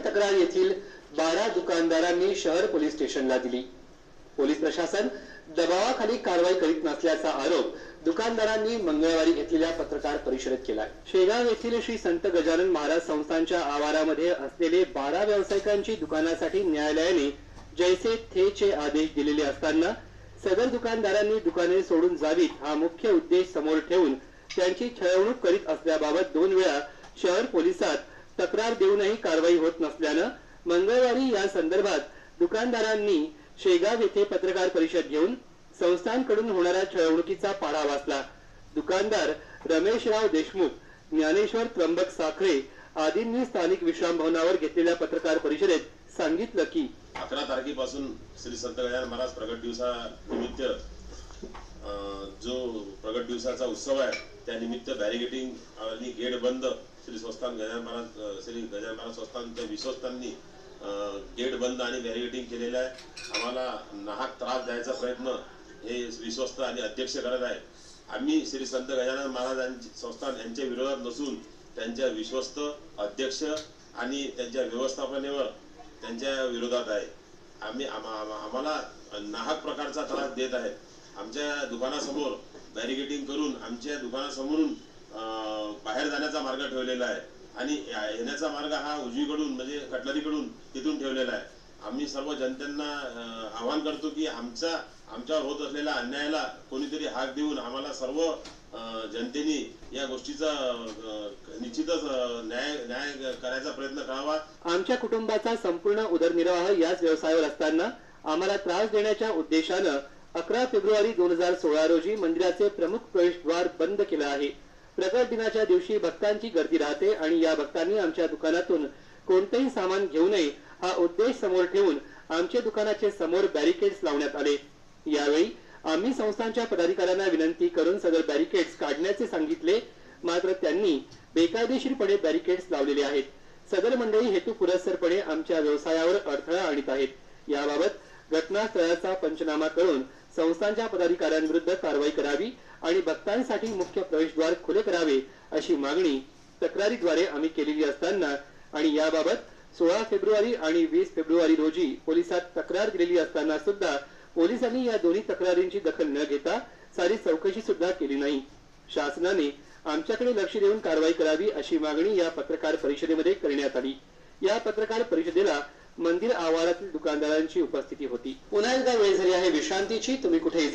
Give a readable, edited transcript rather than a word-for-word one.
तक्रार येथील 12 दुकानदारांनी शहर पोलीस स्टेशनला दिली। पोलीस प्रशासन दबावाखाली कारवाई करीत नसल्याचा आरोप दुकानदारांनी मंगळवारी घेतलेल्या पत्रकार परिषदेत केला। शेगाव येथील श्री संत गजानन महाराज संस्थानच्या आवारामध्ये असलेले 12 व्यावसायिकांची दुकानासाठी न्यायालयाने जैसे थेचे आदेश दिलेले असताना सदर दुकानदारांनी दुकाने सोडून जावीत हा मुख्य उद्देश समोर ठेवून त्यांची छळवणूक करीत असल्याबाबत 2 वेळा शहर पोलिसात तक्रार देऊनही कारवाई होत नसल्याने मंगळवारी या संदर्भात दुकानदारांनी शेगाव येथे पत्रकार परिषद घेऊन संस्थांकडून होणाऱ्या छळवणुकीचा पाढा वाचला। दुकानदार रमेशराव देशमुख, ज्ञानेश्वर त्र्यंबक साखरे आदींनी स्थानिक विश्राम भवनावर घेतलेल्या पत्रकार परिषदेत सांगितलं की 11 तारखेपासून श्री संत गजानन महाराज प्रगट दिवसानिमित्त जो प्रगट दिवसाचा उत्सव आहे त्या निमित्त बॅरिगेटिंग आणि गेट बंद श्री गजानन महाराज संस्थानच्या विश्वस्तांनी गेट बंद आणि बॅरिगेटिंग केलेलं आहे। आम्हाला नाहक त्रास द्यायचा प्रयत्न हे विश्वस्त आणि अध्यक्ष करत आहे। आम्ही श्री संत गजानन महाराजांची संस्थान यांच्या विरोधात नसून त्यांच्या विश्वस्त अध्यक्ष आणि त्यांच्या व्यवस्थापनेवर त्यांच्या विरोधात आहे। आम्हाला नाहक प्रकारचा त्रास देत आहे। आमच्या दुकानासमोर बॅरिगेटिंग करून आमच्या दुकानासमोरून बाहेर जाण्याचा मार्ग ठेवलेला आहे आणि येण्याचा मार्ग हा उजवीकडून म्हणजे कटलरीकडून तिथून ठेवलेला आहे। आम्ही सर्व जनतेला आवाहन करतो की आमच्यावर होत असलेल्या अन्यायाला कोणीतरी हाक देऊन आम्हाला सर्व जनतेने या गोष्टीचा निश्चितच न्याय करायचा प्रयत्न करावा। आमच्या कुटुंबाचा संपूर्ण उदरनिर्वाह याच व्यवसायावर असताना आम्हाला त्रास देण्याच्या उद्देशाने 11 फेब्रुवारी 2016 रोजी मंदिराचे प्रमुख प्रवेशद्वार बंद केले आहे। प्रगट दिनाच्या दिवशी भक्तांची गर्दी राहते आणि या भक्तांनी आमच्या दुकानातून कोणतेही सामान घेऊ नये हा उद्देश समोर ठेवून आमच्या दुकानाचे समोर बॅरिकेड्स लावण्यात आले। यावेळी आम्ही संस्थांच्या पदाधिकाऱ्यांना विनंती करून सदर बॅरिकेड्स काढण्याचे सांगितले, मात्र त्यांनी बेकायदेशीरपणे बॅरिकेड्स लावलेले आहेत। सदर मंडळी हेतुपुरस्सरपणे आमच्या व्यवसायावर अडथळा आणत आहेत। याबाबत घटनास्थळाचा पंचनामा करून संस्थांच्या पदाधिकाऱ्यांविरुद्ध कारवाई करावी आणि भक्तांसाठी मुख्य प्रवेशद्वार खुले करावे अशी मागणी तक्रारीद्वारे आम्ही केलेली असताना आणि याबाबत 16 फेब्रुवारी आणि 20 फेब्रुवारी रोजी पोलिसात तक्रार दिलेली असताना सुद्धा पोलिसांनी या दोन्ही तक्रारींची दखल न घेता सारी चौकशी सुद्धा केली नाही। शासनाने आमच्याकडे लक्ष देऊन कारवाई करावी अशी मागणी या पत्रकार परिषदेमध्ये करण्यात आली। या पत्रकार परिषदेला मंदिर आवारातील दुकानदारांची उपस्थिती होती। पुन्हा एकदा वेळ झाली आहे विश्रांतीची। तुम्ही कुठेही